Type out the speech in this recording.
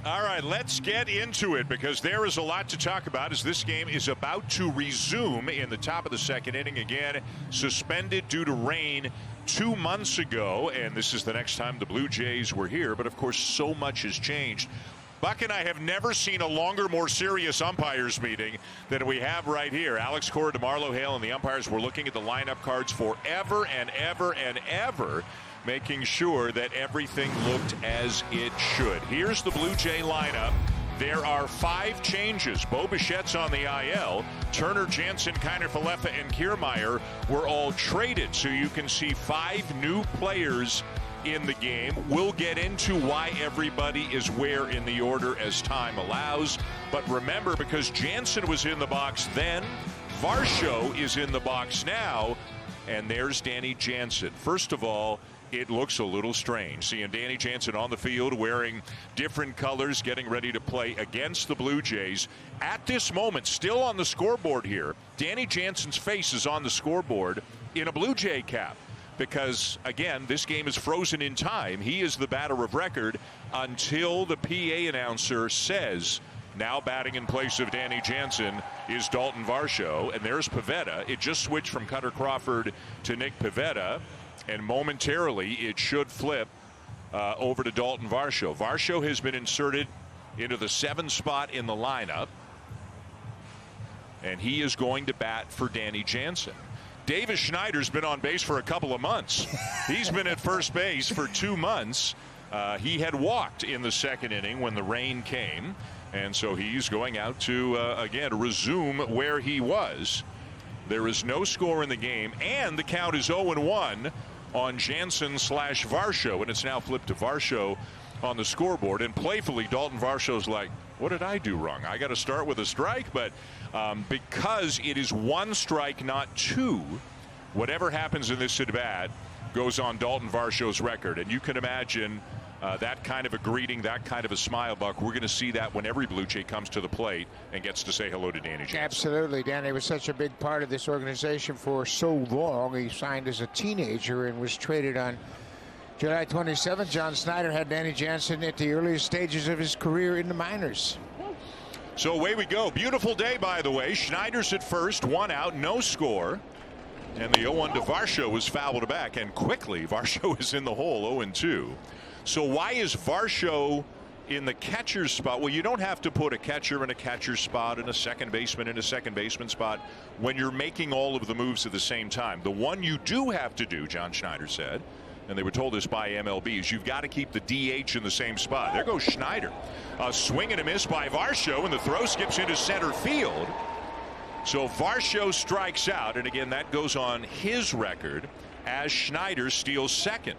All right, let's get into it because there is a lot to talk about as this game is about to resume in the top of the second inning. Again, suspended due to rain 2 months ago, and this is the next time the Blue Jays were here. But, of course, so much has changed. Buck and I have never seen a longer, more serious umpires meeting than we have right here. Alex Cora, DeMarlo Hale, and the umpires were looking at the lineup cards forever and ever and ever, making sure that everything looked as it should. Here's the Blue Jay lineup. There are 5 changes. Bo Bichette's on the IL. Turner, Jansen, Kiner-Falefa, and Kiermaier were all traded. So you can see 5 new players in the game. We'll get into why everybody is where in the order as time allows. But remember, because Jansen was in the box then, Varsho is in the box now. And there's Danny Jansen. First of all, it looks a little strange seeing Danny Jansen on the field wearing different colors, getting ready to play against the Blue Jays. At this moment, still on the scoreboard here, Danny Jansen's face is on the scoreboard in a Blue Jay cap because, again, this game is frozen in time. He is the batter of record until the PA announcer says, now batting in place of Danny Jansen is Daulton Varsho, and there's Pivetta. It just switched from Cutter Crawford to Nick Pivetta. And momentarily, it should flip over to Daulton Varsho. Varsho has been inserted into the 7th spot in the lineup. And he is going to bat for Danny Jansen. Davis Schneider's been on base for a couple of months. He's been at first base for 2 months. He had walked in the second inning when the rain came. And so he's going out to, again, resume where he was. There is no score in the game, and the count is 0-1 on Jansen/Varsho, and it's now flipped to Varsho on the scoreboard. And playfully, Daulton Varsho's like, what did I do wrong? I got to start with a strike, but because it is 1 strike, not 2, whatever happens in this at-bat goes on Daulton Varsho's record. And you can imagine that kind of a greeting, that kind of a smile, Buck. We're going to see that when every Blue Jay comes to the plate and gets to say hello to Danny Jansen. Absolutely. Danny was such a big part of this organization for so long. He signed as a teenager and was traded on July 27th. John Schneider had Danny Jansen at the earliest stages of his career in the minors. So away we go. Beautiful day, by the way. Schneider's at first, 1 out, no score. And the 0-1 to Varsho was fouled back, and quickly Varsho is in the hole, 0-2. So why is Varsho in the catcher's spot? Well, you don't have to put a catcher in a catcher's spot and a second baseman in a second baseman spot when you're making all of the moves at the same time. The one you do have to do, John Schneider said, and they were told this by MLB, is you've got to keep the DH in the same spot. There goes Schneider. A swing and a miss by Varsho, and the throw skips into center field. So Varsho strikes out, and again, that goes on his record as Schneider steals second.